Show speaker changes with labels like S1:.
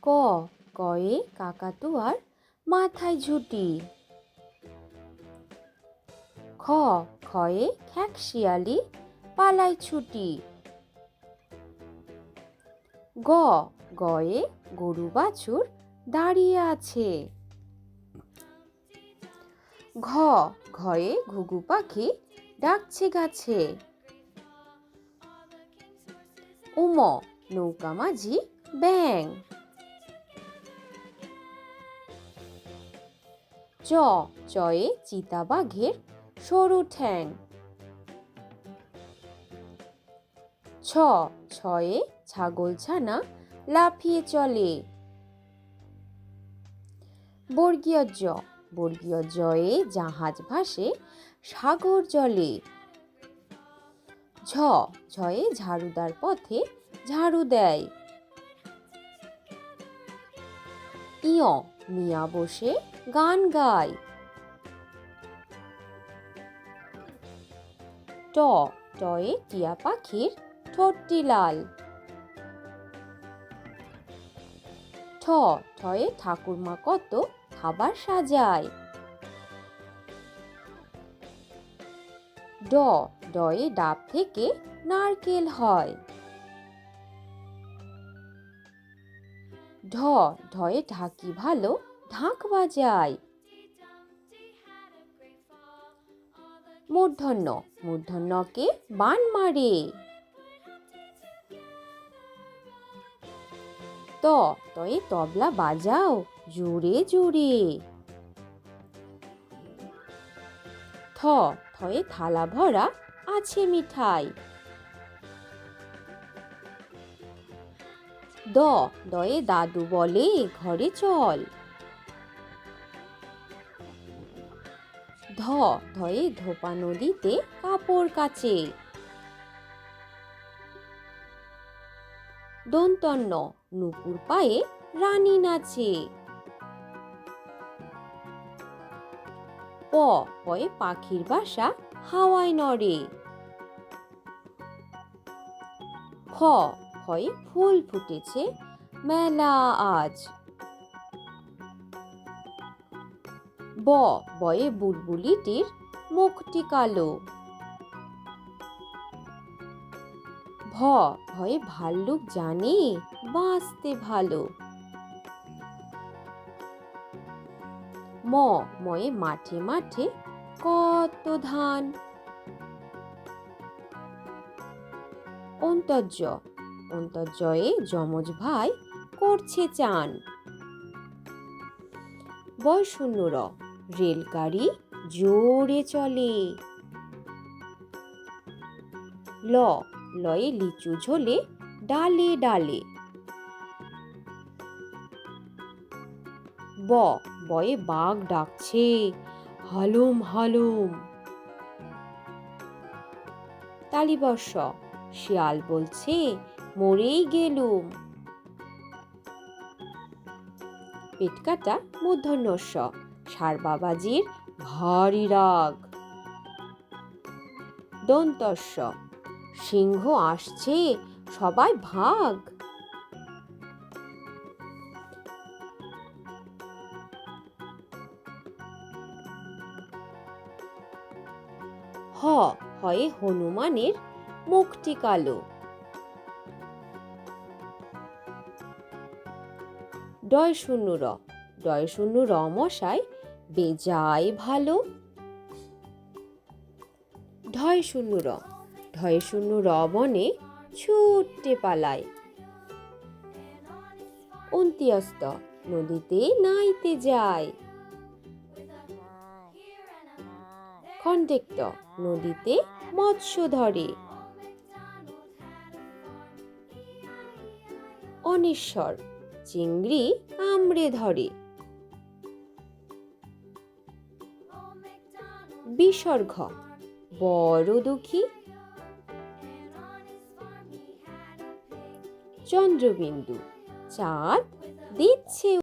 S1: ক, কয়ে কাকাতুয়ার মাথায় ঝুঁটি। খ, খয়ে খ্যাঁকশিয়ালি পালায় ছুটি। গ, গয়ে গরু বাছুর দাঁড়িয়ে আছে। ঘ, ঘয়ে ঘুঘু পাখি ডাকছে গাছে। উম, নৌকা মাঝি ব্যাং। চ, চয়ে চিতাবাঘের সরু ঠ্যাং। ছ, ছয়ে ছাগলছানা লাফিয়ে চলে। বর্গীয় জ, বর্গীয় জয়ে জাহাজ ভাসে সাগর জলে। ঝ, ঝয়ে ঝাড়ুদার পথে ঝাড়ু দেয়। ইয়, মিয়া বসে গান গায়। ট, টয়ে টিয়া পাখির ঠোঁটটি লাল। ঠ, ঠয়ে ঠাকুরমা কত খাবার সাজায়। ড, ডয়ে ডাব থেকে নারকেল হয়। ঢ, ঢয়ে ঢাকি ভালো ঢাক বাজায়। মূর্ধন্য, মূর্ধন্যকে বান মারে। ত, তয়ে তবলা বাজাও জোরে জোরে। থ, থয়ে থালা ভরা আছে মিঠাই। দ, দয়ে দাদু বলে ঘরে চল। ধ, ধয়ে ধোপা নদীতে কাপড় কাচে। দন্তন্য, নুপুর পায়ে রানী নাচে। প, পয়ে পাখির বাসা হাওয়ায় নড়ে। ফ, ফয়ে ফুল ফুটেছে মেলা আজ। ব, বয়ে বুলবুলিটির মুখটি কালো। ভ, ভয়ে ভাল্লুক জানে বাঁচতে ভালো। ম, ময়ে মাঠে মাঠে কত ধান। অন্তর্য, অন্তর্জয়ে যমজ ভাই করছে চান। বয়শূন্য র, রেলগাড়ি জোরে চলে। ল, লয়ে লিচু ঝোলে ডালে ডালে। ব, বয়ে বাঘ ডাকছে হালুম হালুম। তালিবর্ষ, শিয়াল বলছে মরেই গেলুম। পেটকাটা মূর্ধন্যস্ব, ষাঁড় বাবাজির ভারী রাগ। দন্তস্ব, সিংহ আসছে সবাই ভাগ। হ, হয়ে হনুমানের মুখটি কালো। ডয় শূন্য র, ডয় শূন্য র মশাই বেজায় ভালো। ঢয় শূন্য র, ঢয় শূন্য র বনে ছুটে পালায়। অন্ত্যস্ত, নদীতে নাইতে যায়। খণ্ডেক্ত, নদীতে মৎস্য ধরে। অনিশ্বর, চিংড়ি কামড়ে ধরে। বিসর্গ, বড় দুঃখী। চন্দ্রবিন্দু, চাঁদ দিচ্ছে